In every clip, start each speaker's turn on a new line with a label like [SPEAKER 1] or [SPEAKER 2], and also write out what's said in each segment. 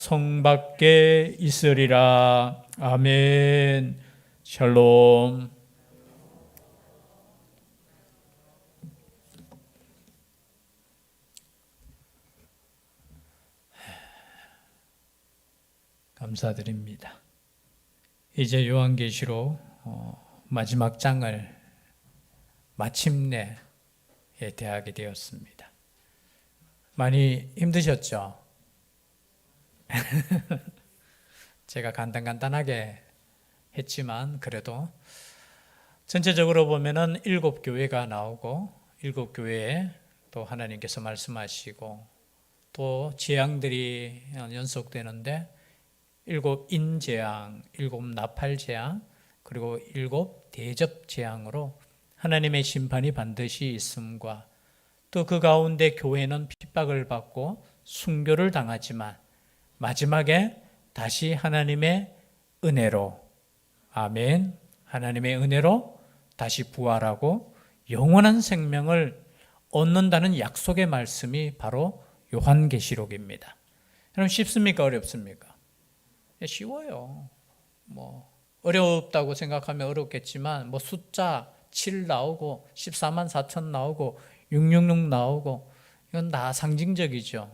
[SPEAKER 1] 성 밖에 있으리라. 아멘. 샬롬. 감사드립니다. 이제 요한계시록 마지막 장을 마침내 대하게 되었습니다. 많이 힘드셨죠? 제가 간단하게 했지만 그래도 전체적으로 보면은 7교회가 나오고 7교회에 또 하나님께서 말씀하시고 또 재앙들이 연속되는데 7 인재앙, 7 나팔재앙, 그리고 7 대접재앙으로 하나님의 심판이 반드시 있음과 또 그 가운데 교회는 핍박을 받고 순교를 당하지만 마지막에 다시 하나님의 은혜로, 아멘, 하나님의 은혜로 다시 부활하고 영원한 생명을 얻는다는 약속의 말씀이 바로 요한계시록입니다. 여러분 쉽습니까? 어렵습니까? 쉬워요. 어렵다고 생각하면 어렵겠지만 숫자 7 나오고 14만 4천 나오고 666 나오고 이건 다 상징적이죠.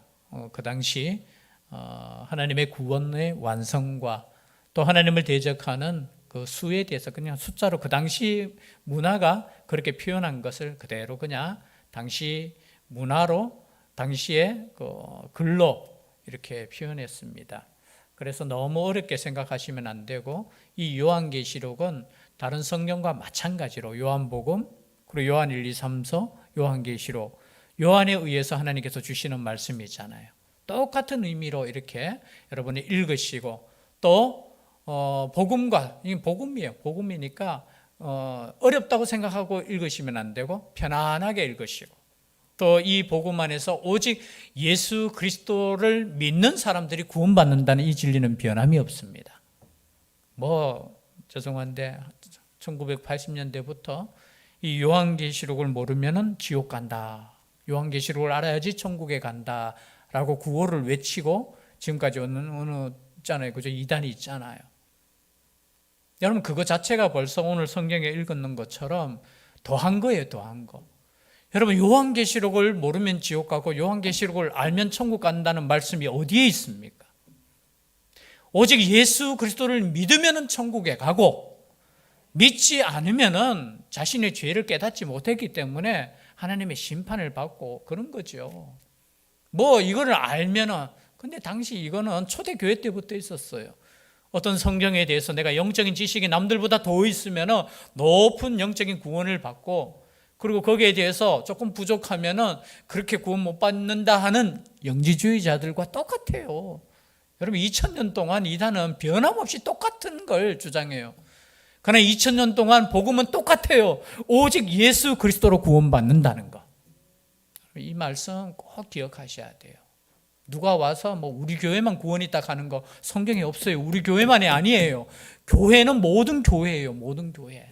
[SPEAKER 1] 그 당시 하나님의 구원의 완성과 또 하나님을 대적하는 그 수에 대해서 그냥 숫자로 그 당시 문화가 그렇게 표현한 것을 그대로 그냥 당시 문화로 당시의 그 글로 이렇게 표현했습니다. 그래서 너무 어렵게 생각하시면 안 되고 이 요한계시록은 다른 성경과 마찬가지로 요한복음, 그리고 요한 1, 2, 3서, 요한계시록, 요한에 의해서 하나님께서 주시는 말씀이잖아요. 똑같은 의미로 이렇게 여러분이 읽으시고 또 복음과, 이게 복음이에요. 복음이니까 어렵다고 생각하고 읽으시면 안 되고 편안하게 읽으시고 또 이 복음 안에서 오직 예수 그리스도를 믿는 사람들이 구원받는다는 이 진리는 변함이 없습니다. 죄송한데 1980년대부터 이 요한계시록을 모르면은 지옥 간다. 요한계시록을 알아야지 천국에 간다. 라고 구호를 외치고 지금까지 오는 있잖아요. 그죠? 이단이 있잖아요. 여러분 그거 자체가 벌써 오늘 성경에 읽었는 것처럼 더한 거예요. 더한 거. 여러분 요한계시록을 모르면 지옥 가고 요한계시록을 알면 천국 간다는 말씀이 어디에 있습니까? 오직 예수 그리스도를 믿으면 천국에 가고 믿지 않으면 자신의 죄를 깨닫지 못했기 때문에 하나님의 심판을 받고 그런 거죠. 이거를 알면은, 근데 당시 이거는 초대교회 때부터 있었어요. 어떤 성경에 대해서 내가 영적인 지식이 남들보다 더 있으면은 높은 영적인 구원을 받고, 그리고 거기에 대해서 조금 부족하면은 그렇게 구원 못 받는다 하는 영지주의자들과 똑같아요. 여러분 2000년 동안 이단은 변함없이 똑같은 걸 주장해요. 그러나 2000년 동안 복음은 똑같아요. 오직 예수 그리스도로 구원받는다는 거. 이 말씀 꼭 기억하셔야 돼요. 누가 와서 우리 교회만 구원이 딱 하는 거 성경에 없어요. 우리 교회만이 아니에요. 교회는 모든 교회예요. 모든 교회.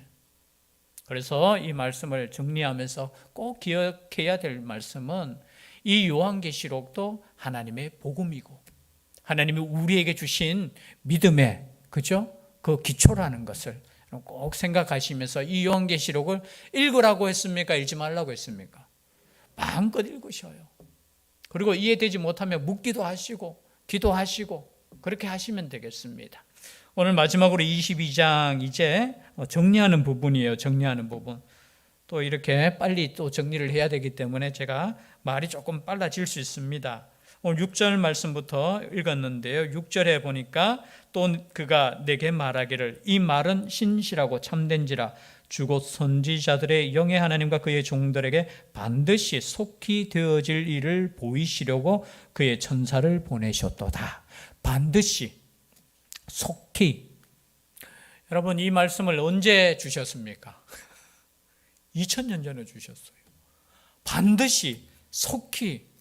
[SPEAKER 1] 그래서 이 말씀을 정리하면서 꼭 기억해야 될 말씀은 이 요한계시록도 하나님의 복음이고 하나님이 우리에게 주신 믿음의 그죠? 그 기초라는 것을 꼭 생각하시면서 이 요한계시록을 읽으라고 했습니까? 읽지 말라고 했습니까? 마음껏 읽으셔요. 그리고 이해되지 못하면 묻기도 하시고 기도하시고 그렇게 하시면 되겠습니다. 오늘 마지막으로 22장 이제 정리하는 부분이에요. 정리하는 부분. 또 이렇게 빨리 또 정리를 해야 되기 때문에 제가 말이 조금 빨라질 수 있습니다. 오늘 6절 말씀부터 읽었는데요. 6절에 보니까 또 그가 내게 말하기를 이 말은 신실하고 참된지라 주곧 선지자들의 영의 하나님과 그의 종들에게 반드시 속히 되어질 일을 보이시려고 그의 천사를 보내셨도다. 반드시, 속히. 여러분 이 말씀을 언제 주셨습니까? 2000년 전에 주셨어요. 반드시, 속히.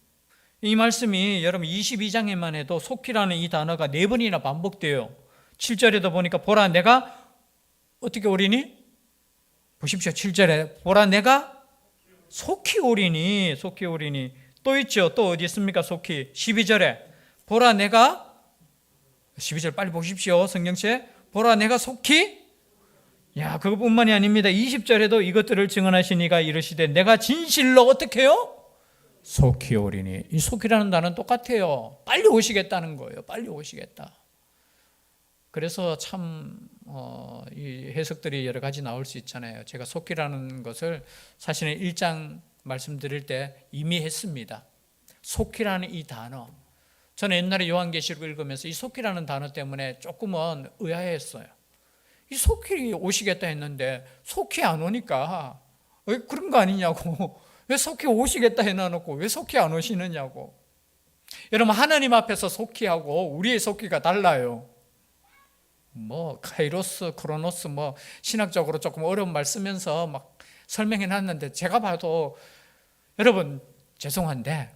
[SPEAKER 1] 이 말씀이 여러분 22장에만 해도 속히라는 이 단어가 4번이나 반복돼요. 7절에도 보니까 보라 내가 어떻게 오리니? 보십시오. 7절에 보라 내가 속히 오리니 또 있죠. 또 어디 있습니까? 속히 12절에 보라 내가 12절 빨리 보십시오. 성경책 보라 내가 속히 그것뿐만이 아닙니다. 20절에도 이것들을 증언하시니가 이르시되 내가 진실로 어떻게 해요? 속히 오리니. 이 속히라는 단어는 똑같아요. 빨리 오시겠다는 거예요. 빨리 오시겠다. 그래서 참 이 해석들이 여러 가지 나올 수 있잖아요. 제가 속히라는 것을 사실은 1장 말씀드릴 때 이미 했습니다. 속히라는 이 단어, 저는 옛날에 요한계시록 읽으면서 이 속히라는 단어 때문에 조금은 의아했어요. 이 속히 오시겠다 했는데 속히 안 오니까 그런 거 아니냐고. 왜 속히 오시겠다 해놔놓고 왜 속히 안 오시느냐고. 여러분, 하나님 앞에서 속히하고 우리의 속히가 달라요. 카이로스, 크로노스 신학적으로 조금 어려운 말 쓰면서 막 설명해 놨는데 제가 봐도 여러분 죄송한데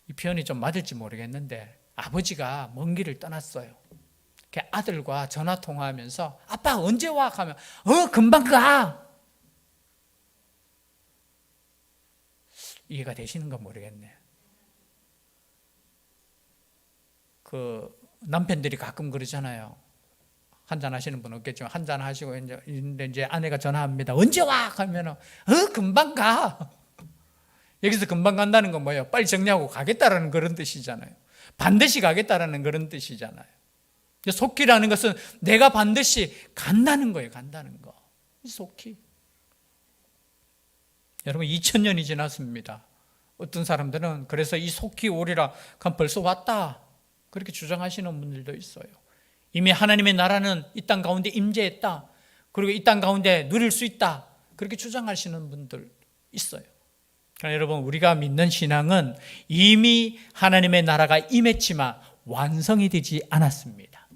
[SPEAKER 1] 이 표현이 좀 맞을지 모르겠는데 아버지가 먼 길을 떠났어요. 아들과 전화 통화하면서 아빠 언제 와? 하면 금방 가. 이해가 되시는가 모르겠네. 남편들이 가끔 그러잖아요. 한잔 하시는 분 없겠지만 한잔 하시고 이제 아내가 전화합니다. 언제 와? 하면은 금방 가. 여기서 금방 간다는 건 뭐예요? 빨리 정리하고 가겠다라는 그런 뜻이잖아요. 반드시 가겠다라는 그런 뜻이잖아요. 속히라는 것은 내가 반드시 간다는 거예요. 간다는 거. 속히. 여러분 2000년이 지났습니다. 어떤 사람들은 그래서 이 속히 오리라 그럼 벌써 왔다 그렇게 주장하시는 분들도 있어요. 이미 하나님의 나라는 이 땅 가운데 임재했다. 그리고 이 땅 가운데 누릴 수 있다. 그렇게 주장하시는 분들 있어요. 그러나 여러분 우리가 믿는 신앙은 이미 하나님의 나라가 임했지만 완성이 되지 않았습니다.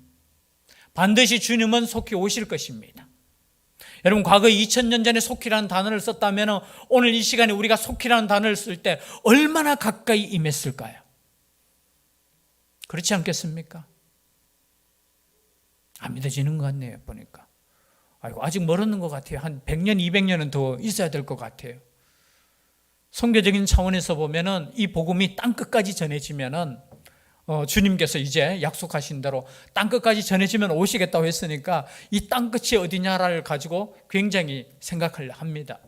[SPEAKER 1] 반드시 주님은 속히 오실 것입니다. 여러분 과거 2000년 전에 속히라는 단어를 썼다면 오늘 이 시간에 우리가 속히라는 단어를 쓸 때 얼마나 가까이 임했을까요? 그렇지 않겠습니까? 안 믿어지는 것 같네요. 보니까 아직 멀었는 것 같아요. 한 100년 200년은 더 있어야 될 것 같아요. 선교적인 차원에서 보면은 이 복음이 땅끝까지 전해지면은 주님께서 이제 약속하신 대로 땅끝까지 전해지면 오시겠다고 했으니까 이 땅끝이 어디냐를 가지고 굉장히 생각을 합니다.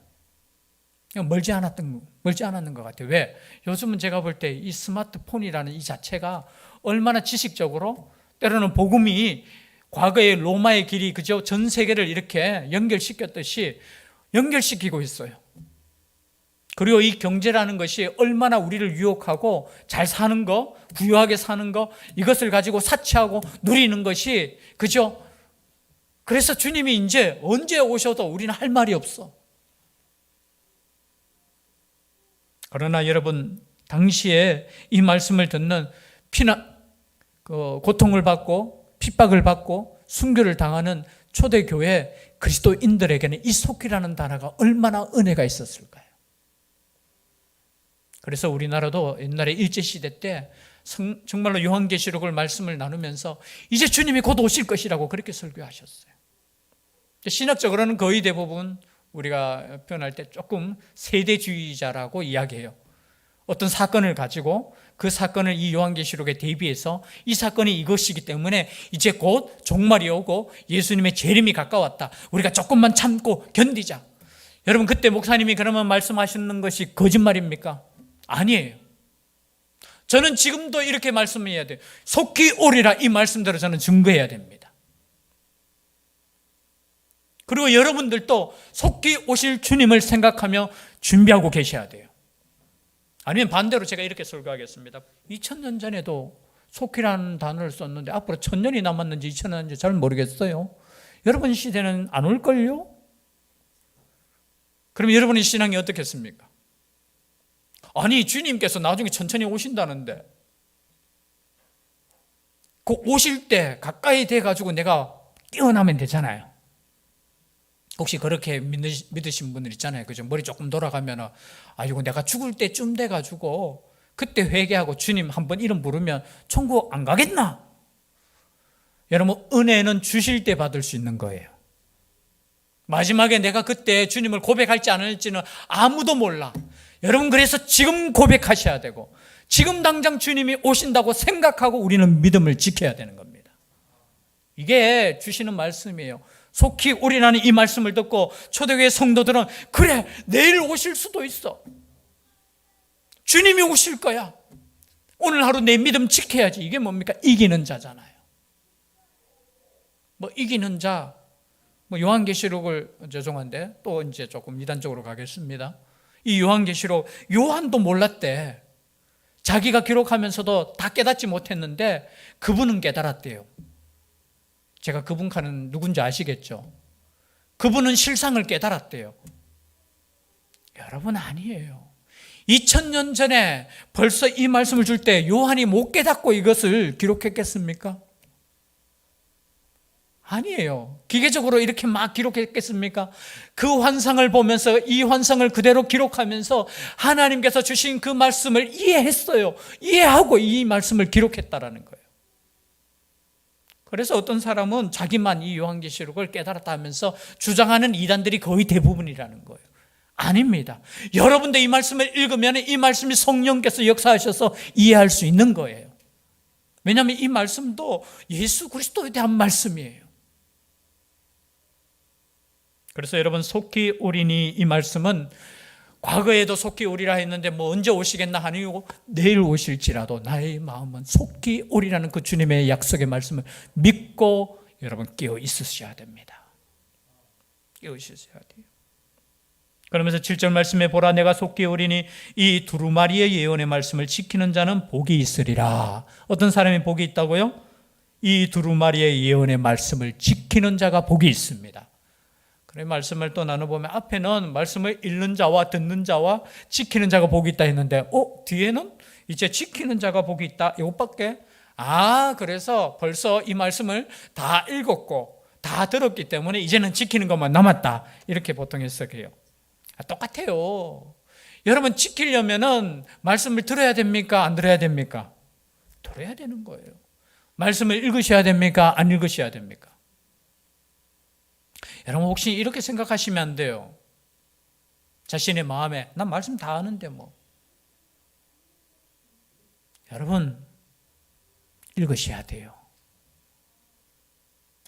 [SPEAKER 1] 멀지 않았는 것 같아요. 왜? 요즘은 제가 볼 때 이 스마트폰이라는 이 자체가 얼마나 지식적으로 때로는 복음이 과거의 로마의 길이 그저 전 세계를 이렇게 연결시켰듯이 연결시키고 있어요. 그리고 이 경제라는 것이 얼마나 우리를 유혹하고 잘 사는 거, 부유하게 사는 거, 이것을 가지고 사치하고 누리는 것이 그죠? 그래서 주님이 이제 언제 오셔도 우리는 할 말이 없어. 그러나 여러분 당시에 이 말씀을 듣는 고통을 받고 핍박을 받고 순교를 당하는 초대교회 그리스도인들에게는 이 속히라는 단어가 얼마나 은혜가 있었을까요? 그래서 우리나라도 옛날에 일제시대 때 정말로 요한계시록을 말씀을 나누면서 이제 주님이 곧 오실 것이라고 그렇게 설교하셨어요. 신학적으로는 거의 대부분 우리가 표현할 때 조금 세대주의자라고 이야기해요. 어떤 사건을 가지고 그 사건을 이 요한계시록에 대비해서 이 사건이 이것이기 때문에 이제 곧 종말이 오고 예수님의 재림이 가까웠다. 우리가 조금만 참고 견디자. 여러분 그때 목사님이 그러면 말씀하시는 것이 거짓말입니까? 아니에요. 저는 지금도 이렇게 말씀해야 돼요. 속히 오리라 이 말씀대로 저는 증거해야 됩니다. 그리고 여러분들도 속히 오실 주님을 생각하며 준비하고 계셔야 돼요. 아니면 반대로 제가 이렇게 설교하겠습니다. 2000년 전에도 속히라는 단어를 썼는데 앞으로 1000년이 남았는지 2000년 남았는지 잘 모르겠어요. 여러분 시대는 안 올걸요? 그럼 여러분의 신앙이 어떻겠습니까? 아니 주님께서 나중에 천천히 오신다는데 그 오실 때 가까이 돼가지고 내가 깨어나면 되잖아요. 혹시 그렇게 믿으신 분들 있잖아요. 그죠? 머리 조금 돌아가면 아이고 내가 죽을 때쯤 돼가지고 그때 회개하고 주님 한번 이름 부르면 천국 안 가겠나? 여러분 은혜는 주실 때 받을 수 있는 거예요. 마지막에 내가 그때 주님을 고백할지 안 할지는 아무도 몰라. 여러분 그래서 지금 고백하셔야 되고 지금 당장 주님이 오신다고 생각하고 우리는 믿음을 지켜야 되는 겁니다. 이게 주시는 말씀이에요. 속히 우리라는 이 말씀을 듣고 초대교회 성도들은 그래, 내일 오실 수도 있어. 주님이 오실 거야. 오늘 하루 내 믿음 지켜야지. 이게 뭡니까? 이기는 자잖아요. 뭐 이기는 자, 뭐 요한계시록을, 죄송한데 또 이제 조금 이단적으로 가겠습니다. 이 요한계시록, 요한도 몰랐대. 자기가 기록하면서도 다 깨닫지 못했는데 그분은 깨달았대요. 제가 그분 칸은 누군지 아시겠죠? 그분은 실상을 깨달았대요. 여러분, 아니에요. 2000년 전에 벌써 이 말씀을 줄 때 요한이 못 깨닫고 이것을 기록했겠습니까? 아니에요. 기계적으로 이렇게 막 기록했겠습니까? 그 환상을 보면서 이 환상을 그대로 기록하면서 하나님께서 주신 그 말씀을 이해했어요. 이해하고 이 말씀을 기록했다라는 거예요. 그래서 어떤 사람은 자기만 이 요한계시록을 깨달았다 하면서 주장하는 이단들이 거의 대부분이라는 거예요. 아닙니다. 여러분도 이 말씀을 읽으면 이 말씀이 성령께서 역사하셔서 이해할 수 있는 거예요. 왜냐하면 이 말씀도 예수 그리스도에 대한 말씀이에요. 그래서 여러분, 속히 오리니 이 말씀은 과거에도 속히 오리라 했는데 뭐 언제 오시겠나 아니고 내일 오실지라도 나의 마음은 속히 오리라는 그 주님의 약속의 말씀을 믿고 여러분 깨어 있으셔야 됩니다. 깨어 있으셔야 돼요. 그러면서 7절 말씀에 보라, 내가 속히 오리니 이 두루마리의 예언의 말씀을 지키는 자는 복이 있으리라. 어떤 사람이 복이 있다고요? 이 두루마리의 예언의 말씀을 지키는 자가 복이 있습니다. 그래, 말씀을 또 나눠보면 앞에는 말씀을 읽는 자와 듣는 자와 지키는 자가 복이 있다 했는데 뒤에는 이제 지키는 자가 복이 있다 이것밖에. 그래서 벌써 이 말씀을 다 읽었고 다 들었기 때문에 이제는 지키는 것만 남았다, 이렇게 보통 해석해요. 똑같아요. 여러분, 지키려면은 말씀을 들어야 됩니까? 안 들어야 됩니까? 들어야 되는 거예요. 말씀을 읽으셔야 됩니까? 안 읽으셔야 됩니까? 여러분, 혹시 이렇게 생각하시면 안 돼요. 자신의 마음에 난 말씀 다 아는데 뭐. 여러분, 읽으셔야 돼요.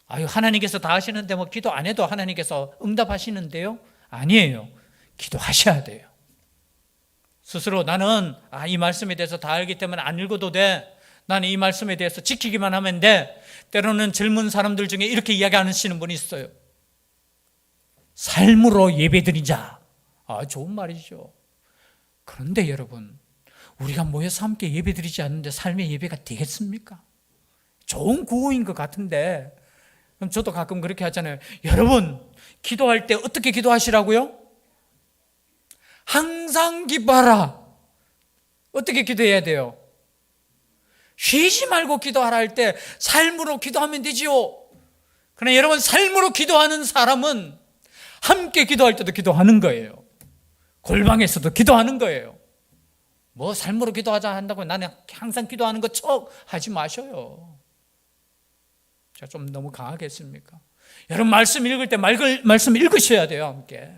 [SPEAKER 1] 하나님께서 다 하시는데 뭐 기도 안 해도 하나님께서 응답하시는데요? 아니에요. 기도하셔야 돼요. 스스로 나는 이 말씀에 대해서 다 알기 때문에 안 읽어도 돼. 나는 이 말씀에 대해서 지키기만 하면 돼. 때로는 젊은 사람들 중에 이렇게 이야기하시는 분이 있어요. 삶으로 예배드리자. 좋은 말이죠. 그런데 여러분, 우리가 모여서 함께 예배드리지 않는데 삶의 예배가 되겠습니까? 좋은 구호인 것 같은데, 그럼 저도 가끔 그렇게 하잖아요. 여러분, 기도할 때 어떻게 기도하시라고요? 항상 기도하라. 어떻게 기도해야 돼요? 쉬지 말고 기도하라 할 때 삶으로 기도하면 되지요. 그러나 여러분, 삶으로 기도하는 사람은 함께 기도할 때도 기도하는 거예요. 골방에서도 기도하는 거예요. 뭐 삶으로 기도하자 한다고 나는 항상 기도하는 것 척 하지 마셔요. 제가 좀 너무 강하게 했습니까? 여러분, 말씀 읽을 때 말씀 읽으셔야 돼요. 함께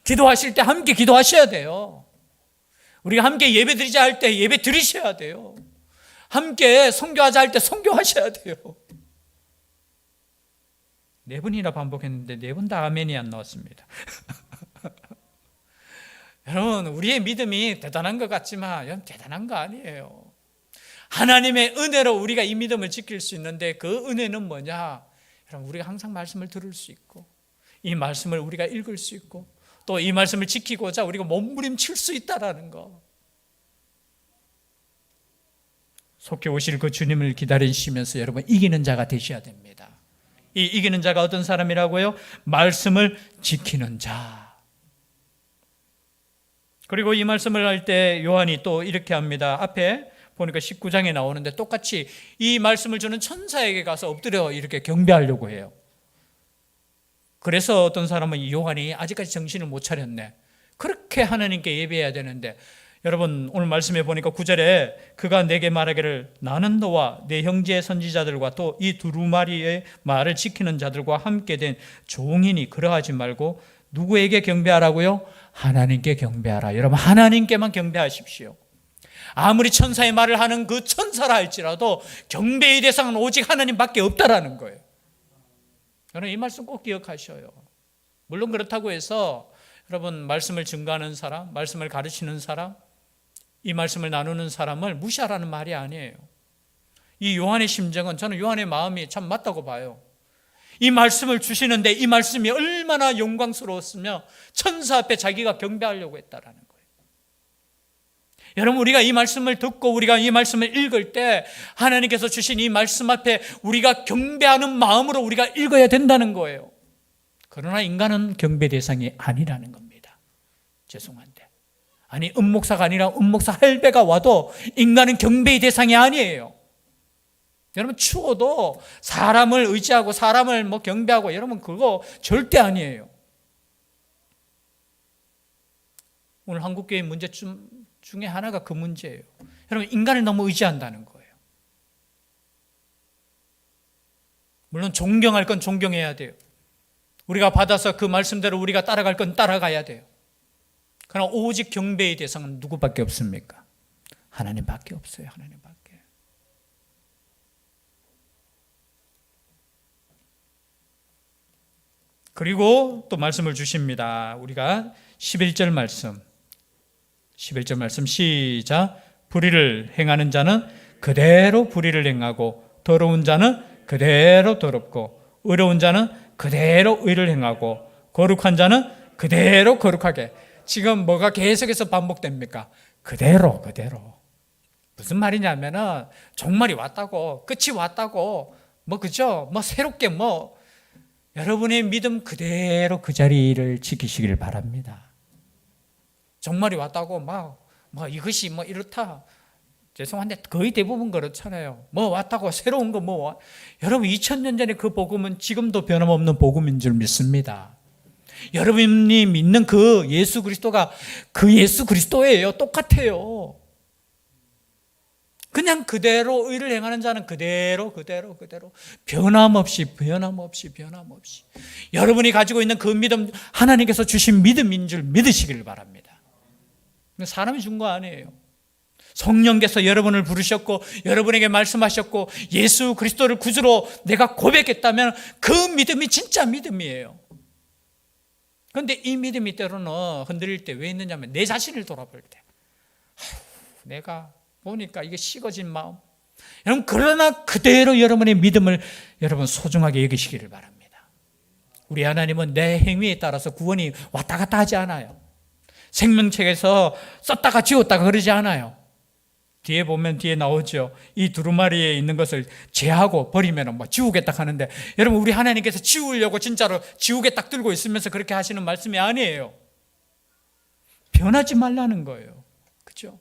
[SPEAKER 1] 기도하실 때 함께 기도하셔야 돼요. 우리가 함께 예배 드리자 할 때 예배 드리셔야 돼요. 함께 선교하자 할 때 선교하셔야 돼요. 4번이나 반복했는데 4번 다 아멘이 안 나왔습니다. 여러분, 우리의 믿음이 대단한 것 같지만 대단한 거 아니에요. 하나님의 은혜로 우리가 이 믿음을 지킬 수 있는데 그 은혜는 뭐냐? 여러분, 우리가 항상 말씀을 들을 수 있고 이 말씀을 우리가 읽을 수 있고 또 이 말씀을 지키고자 우리가 몸부림칠 수 있다라는 거. 속히 오실 그 주님을 기다리시면서 여러분, 이기는 자가 되셔야 됩니다. 이 이기는 자가 어떤 사람이라고요? 말씀을 지키는 자. 그리고 이 말씀을 할 때 요한이 또 이렇게 합니다. 앞에 보니까 19장에 나오는데 똑같이 이 말씀을 주는 천사에게 가서 엎드려 이렇게 경배하려고 해요. 그래서 어떤 사람은 이 요한이 아직까지 정신을 못 차렸네. 그렇게 하나님께 예배해야 되는데, 여러분 오늘 말씀해 보니까 9절에 그가 내게 말하기를 나는 너와 내 형제 선지자들과 또 이 두루마리의 말을 지키는 자들과 함께 된 종이니 그러하지 말고 누구에게 경배하라고요? 하나님께 경배하라. 여러분, 하나님께만 경배하십시오. 아무리 천사의 말을 하는 그 천사라 할지라도 경배의 대상은 오직 하나님밖에 없다라는 거예요. 여러분 이 말씀 꼭 기억하셔요. 물론 그렇다고 해서 여러분 말씀을 증거하는 사람, 말씀을 가르치는 사람, 이 말씀을 나누는 사람을 무시하라는 말이 아니에요. 이 요한의 심정은 저는 요한의 마음이 참 맞다고 봐요. 이 말씀을 주시는데 이 말씀이 얼마나 영광스러웠으며 천사 앞에 자기가 경배하려고 했다라는 거예요. 여러분 우리가 이 말씀을 듣고 우리가 이 말씀을 읽을 때 하나님께서 주신 이 말씀 앞에 우리가 경배하는 마음으로 우리가 읽어야 된다는 거예요. 그러나 인간은 경배 대상이 아니라는 겁니다. 죄송한데. 아니 은목사가 아니라 은목사 할배가 와도 인간은 경배의 대상이 아니에요. 여러분 추워도 사람을 의지하고 사람을 경배하고 여러분 그거 절대 아니에요. 오늘 한국교회 문제점 중에 하나가 그 문제예요. 여러분 인간을 너무 의지한다는 거예요. 물론 존경할 건 존경해야 돼요. 우리가 받아서 그 말씀대로 우리가 따라갈 건 따라가야 돼요. 그러나 오직 경배의 대상은 누구밖에 없습니까? 하나님밖에 없어요. 하나님밖에. 그리고 또 말씀을 주십니다. 우리가 11절 말씀 시작. 불의를 행하는 자는 그대로 불의를 행하고 더러운 자는 그대로 더럽고 의로운 자는 그대로 의를 행하고 거룩한 자는 그대로 거룩하게. 지금 뭐가 계속해서 반복됩니까? 그대로. 무슨 말이냐면은 종말이 왔다고, 끝이 왔다고, 그죠? 새롭게 여러분의 믿음 그대로 그 자리를 지키시길 바랍니다. 종말이 왔다고 이것이 이렇다. 죄송한데 거의 대부분 그렇잖아요. 왔다고 새로운 거 여러분 2000년 전에 그 복음은 지금도 변함없는 복음인 줄 믿습니다. 여러분이 믿는 그 예수 그리스도가 그 예수 그리스도예요. 똑같아요. 그냥 그대로 의를 행하는 자는 그대로 변함없이 여러분이 가지고 있는 그 믿음 하나님께서 주신 믿음인 줄 믿으시길 바랍니다. 사람이 준 거 아니에요. 성령께서 여러분을 부르셨고 여러분에게 말씀하셨고 예수 그리스도를 구주로 내가 고백했다면 그 믿음이 진짜 믿음이에요. 그런데 이 믿음이 때로는 흔들릴 때 왜 있느냐면 내 자신을 돌아볼 때 내가 보니까 이게 식어진 마음. 여러분 그러나 그대로 여러분의 믿음을 여러분 소중하게 여기시기를 바랍니다. 우리 하나님은 내 행위에 따라서 구원이 왔다 갔다 하지 않아요. 생명책에서 썼다가 지웠다가 그러지 않아요. 뒤에 보면 뒤에 나오죠. 이 두루마리에 있는 것을 제하고 버리면 지우겠다 하는데 여러분 우리 하나님께서 지우려고 진짜로 지우개 딱 들고 있으면서 그렇게 하시는 말씀이 아니에요. 변하지 말라는 거예요. 그렇죠?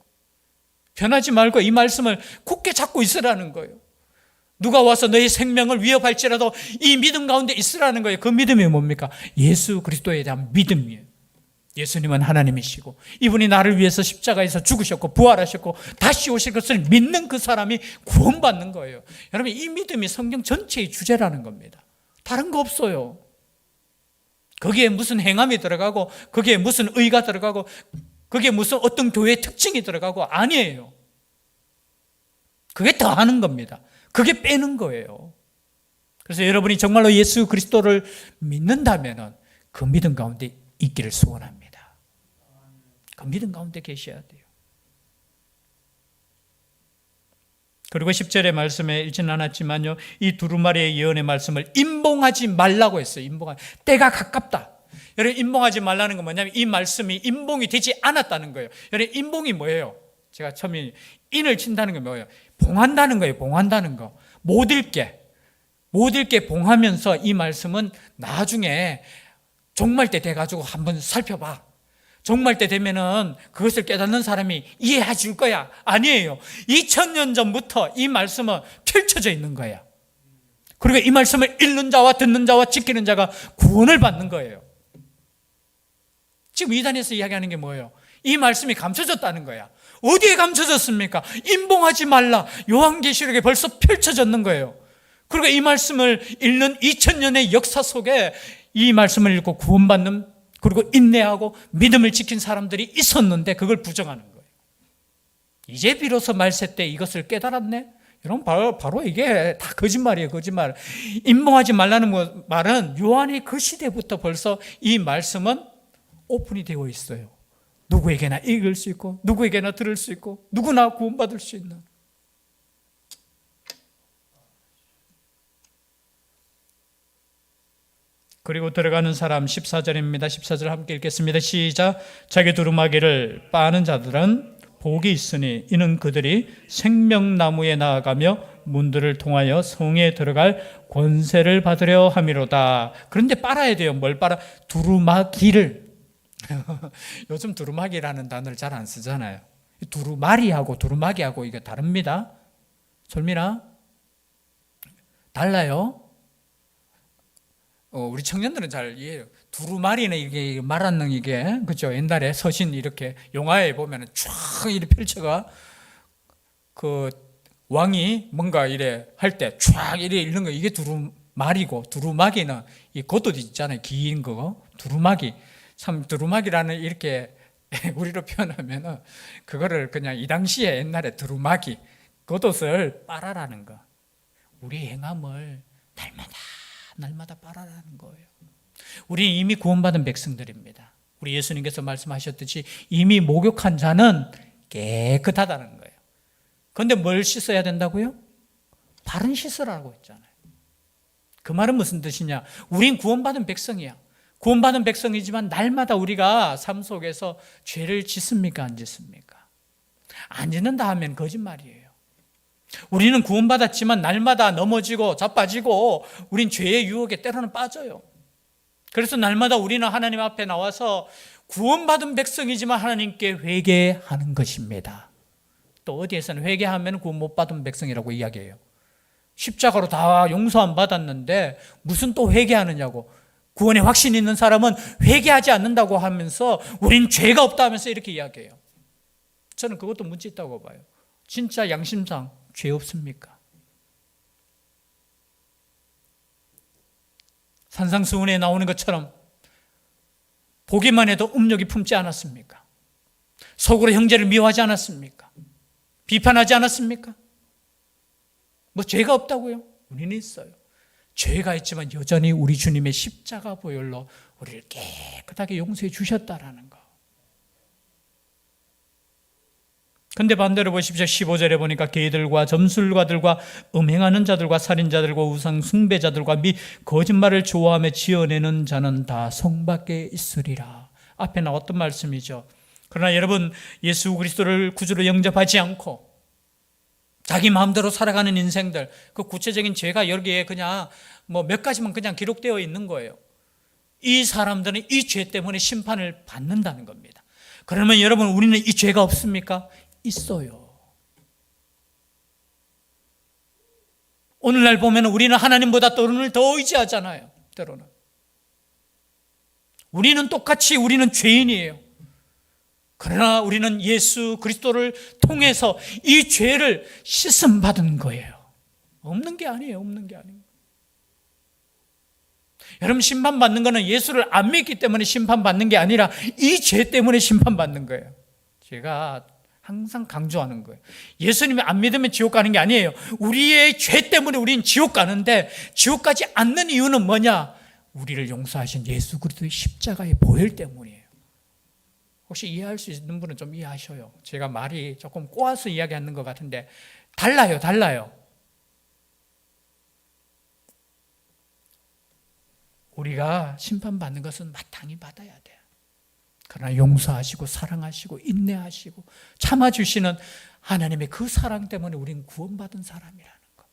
[SPEAKER 1] 변하지 말고 이 말씀을 굳게 잡고 있으라는 거예요. 누가 와서 너의 생명을 위협할지라도 이 믿음 가운데 있으라는 거예요. 그 믿음이 뭡니까? 예수 그리스도에 대한 믿음이에요. 예수님은 하나님이시고 이분이 나를 위해서 십자가에서 죽으셨고 부활하셨고 다시 오실 것을 믿는 그 사람이 구원받는 거예요. 여러분 이 믿음이 성경 전체의 주제라는 겁니다. 다른 거 없어요. 거기에 무슨 행함이 들어가고 거기에 무슨 의가 들어가고 그게 무슨 어떤 교회의 특징이 들어가고 아니에요. 그게 더하는 겁니다. 그게 빼는 거예요. 그래서 여러분이 정말로 예수 그리스도를 믿는다면 그 믿음 가운데 있기를 소원합니다. 그 믿음 가운데 계셔야 돼요. 그리고 10절의 말씀에 읽지는 않았지만요, 이 두루마리의 예언의 말씀을 임봉하지 말라고 했어요. 때가 가깝다. 여러분 임봉하지 말라는 건 뭐냐면 이 말씀이 임봉이 되지 않았다는 거예요. 여러분 임봉이 뭐예요? 제가 처음에 인을 친다는 게 뭐예요? 봉한다는 거예요. 봉한다는 거. 못 읽게 봉하면서 이 말씀은 나중에 종말 때 돼가지고 한번 살펴봐. 종말 때 되면은 그것을 깨닫는 사람이 이해해 줄 거야. 아니에요. 2000년 전부터 이 말씀은 펼쳐져 있는 거야. 그리고 이 말씀을 읽는 자와 듣는 자와 지키는 자가 구원을 받는 거예요. 지금 이단에서 이야기하는 게 뭐예요? 이 말씀이 감춰졌다는 거야. 어디에 감춰졌습니까? 임봉하지 말라. 요한계시록에 벌써 펼쳐졌는 거예요. 그리고 이 말씀을 읽는 2000년의 역사 속에 이 말씀을 읽고 구원받는 그리고 인내하고 믿음을 지킨 사람들이 있었는데 그걸 부정하는 거예요. 이제 비로소 말세 때 이것을 깨달았네. 여러분 바로 이게 다 거짓말이에요. 거짓말. 임몽하지 말라는 말은 요한의 그 시대부터 벌써 이 말씀은 오픈이 되어 있어요. 누구에게나 읽을 수 있고 누구에게나 들을 수 있고 누구나 구원받을 수 있는. 그리고 들어가는 사람 14절입니다. 14절 함께 읽겠습니다. 시작. 자기 두루마기를 빠는 자들은 복이 있으니 이는 그들이 생명나무에 나아가며 문들을 통하여 성에 들어갈 권세를 받으려 함이로다. 그런데 빨아야 돼요. 뭘 빨아? 두루마기를. 요즘 두루마기라는 단어를 잘 안 쓰잖아요. 두루마리하고 두루마기하고 이게 다릅니다. 솔미나 달라요. 우리 청년들은 잘 이해해요. 두루마리는 이게 말하는 이게 그죠? 옛날에 서신 이렇게 영화에 보면은 쫙 이렇게 펼쳐가 그 왕이 뭔가 이래 할 때 쫙 이래 읽는 거 이게 두루마리고 두루마기는 이 겉옷 있잖아요. 긴 거 두루마기. 참 두루마기라는 이렇게 우리로 표현하면은 그거를 그냥 이 당시에 옛날에 두루마기 겉옷을 빨아라는 거. 우리의 행함을 날마다 빨아라는 거예요. 우리 이미 구원받은 백성들입니다. 우리 예수님께서 말씀하셨듯이 이미 목욕한 자는 깨끗하다는 거예요. 그런데 뭘 씻어야 된다고요? 바른 씻으라고 했잖아요. 그 말은 무슨 뜻이냐? 우린 구원받은 백성이야. 구원받은 백성이지만 날마다 우리가 삶 속에서 죄를 짓습니까? 안 짓습니까? 안 짓는다 하면 거짓말이에요. 우리는 구원받았지만 날마다 넘어지고 자빠지고 우린 죄의 유혹에 때로는 빠져요. 그래서 날마다 우리는 하나님 앞에 나와서 구원받은 백성이지만 하나님께 회개하는 것입니다. 또 어디에서는 회개하면 구원 못 받은 백성이라고 이야기해요. 십자가로 다 용서 안 받았는데 무슨 또 회개하느냐고. 구원의 확신이 있는 사람은 회개하지 않는다고 하면서 우린 죄가 없다 하면서 이렇게 이야기해요. 저는 그것도 문제 있다고 봐요. 진짜 양심상 죄 없습니까? 산상수훈에 나오는 것처럼 보기만 해도 음욕이 품지 않았습니까? 속으로 형제를 미워하지 않았습니까? 비판하지 않았습니까? 뭐 죄가 없다고요? 우리는 있어요. 죄가 있지만 여전히 우리 주님의 십자가 보혈로 우리를 깨끗하게 용서해 주셨다라는 거. 근데 반대로 보십시오. 15절에 보니까 개들과 점술가들과 음행하는 자들과 살인자들과 우상 숭배자들과 미 거짓말을 좋아하며 지어내는 자는 다 성 밖에 있으리라. 앞에 나왔던 말씀이죠. 그러나 여러분, 예수 그리스도를 구주로 영접하지 않고 자기 마음대로 살아가는 인생들, 그 구체적인 죄가 여기에 그냥 뭐 몇 가지만 그냥 기록되어 있는 거예요. 이 사람들은 이 죄 때문에 심판을 받는다는 겁니다. 그러면 여러분, 우리는 이 죄가 없습니까? 있어요. 오늘날 보면 우리는 하나님보다 또는 더 의지하잖아요. 때로는 우리는 똑같이 우리는 죄인이에요. 그러나 우리는 예수 그리스도를 통해서 이 죄를 씻음 받은 거예요. 없는 게 아니에요. 없는 게 아니에요. 여러분, 심판받는 거는 예수를 안 믿기 때문에 심판받는 게 아니라 이 죄 때문에 심판받는 거예요. 제가 항상 강조하는 거예요. 예수님을 안 믿으면 지옥 가는 게 아니에요. 우리의 죄 때문에 우리는 지옥 가는데, 지옥 가지 않는 이유는 뭐냐? 우리를 용서하신 예수 그리스도의 십자가의 보혈 때문이에요. 혹시 이해할 수 있는 분은 좀 이해하셔요. 제가 말이 조금 꼬아서 이야기하는 것 같은데 달라요. 우리가 심판받는 것은 마땅히 받아야 돼요. 그러나 용서하시고 사랑하시고 인내하시고 참아주시는 하나님의 그 사랑 때문에 우리는 구원받은 사람이라는 것.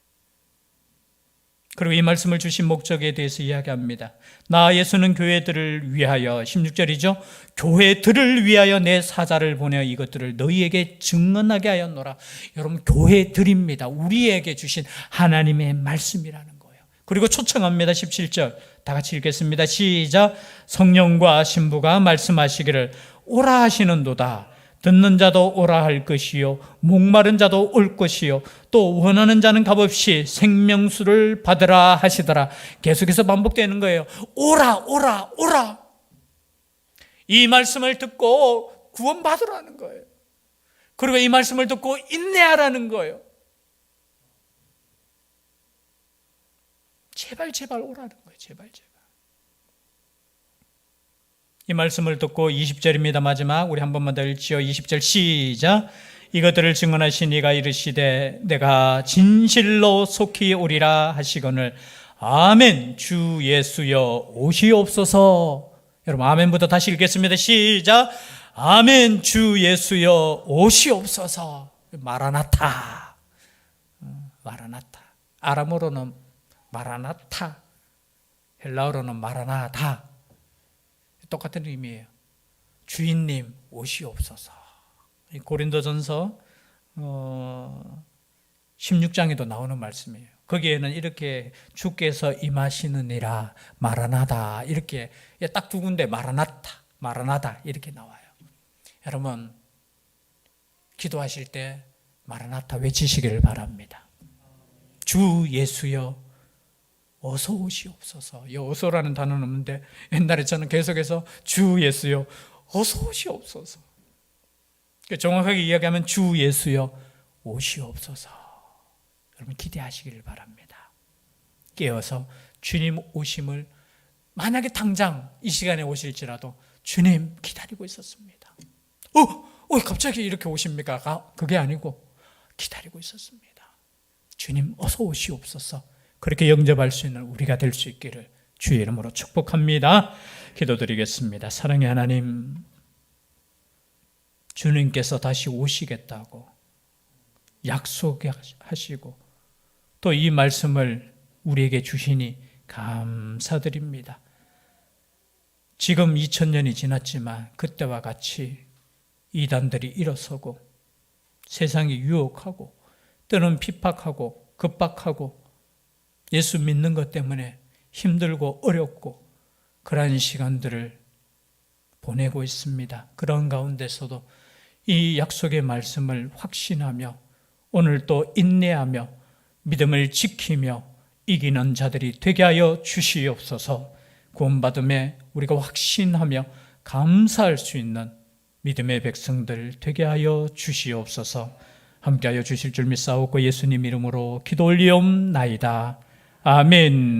[SPEAKER 1] 그리고 이 말씀을 주신 목적에 대해서 이야기합니다. 나 예수는 교회들을 위하여, 16절이죠. 교회들을 위하여 내 사자를 보내 이것들을 너희에게 증언하게 하였노라. 여러분, 교회들입니다. 우리에게 주신 하나님의 말씀이라는 거예요. 그리고 초청합니다. 17절 다 같이 읽겠습니다. 시작. 성령과 신부가 말씀하시기를 오라 하시는도다. 듣는 자도 오라 할 것이요 목마른 자도 올 것이요 또 원하는 자는 값없이 생명수를 받으라 하시더라. 계속해서 반복되는 거예요. 오라. 이 말씀을 듣고 구원받으라는 거예요. 그리고 이 말씀을 듣고 인내하라는 거예요. 제발 오라는 거예요. 제발. 이 말씀을 듣고 20절입니다. 마지막 우리 한 번만 더 읽지요. 20절 시작. 이것들을 증언하신 이가 이르시되 내가 진실로 속히 오리라 하시거늘 아멘. 주 예수여 오시옵소서. 여러분 아멘부터 다시 읽겠습니다. 시작. 아멘. 주 예수여 오시옵소서. 마라나타. 마라나타. 아람어로는 마라나타, 헬라어로는 마라나다. 똑같은 의미예요. 주인님 오시옵소서. 고린도전서 16장에도 나오는 말씀이에요. 거기에는 이렇게 주께서 임하시느니라 마라나다 이렇게 딱 두 군데 마라나다 이렇게 나와요. 여러분 기도하실 때 마라나타 외치시기를 바랍니다. 주 예수여 어서 오시옵소서. 이 어서라는 단어는 없는데 옛날에 저는 계속해서 주 예수여 어서 오시옵소서. 정확하게 이야기하면 주 예수여 오시옵소서. 여러분 기대하시기를 바랍니다. 깨어서 주님 오심을 만약에 당장 이 시간에 오실지라도 주님 기다리고 있었습니다. 갑자기 이렇게 오십니까? 그게 아니고 기다리고 있었습니다. 주님 어서 오시옵소서. 그렇게 영접할 수 있는 우리가 될 수 있기를 주의 이름으로 축복합니다. 기도드리겠습니다. 사랑의 하나님, 주님께서 다시 오시겠다고 약속하시고 또 이 말씀을 우리에게 주시니 감사드립니다. 지금 2000년이 지났지만 그때와 같이 이단들이 일어서고 세상이 유혹하고 때로는 핍박하고 급박하고 예수 믿는 것 때문에 힘들고 어렵고 그러한 시간들을 보내고 있습니다. 그런 가운데서도 이 약속의 말씀을 확신하며 오늘 또 인내하며 믿음을 지키며 이기는 자들이 되게 하여 주시옵소서. 구원받음에 우리가 확신하며 감사할 수 있는 믿음의 백성들 되게 하여 주시옵소서. 함께하여 주실 줄 믿사옵고 예수님 이름으로 기도 올리옵나이다. 아멘.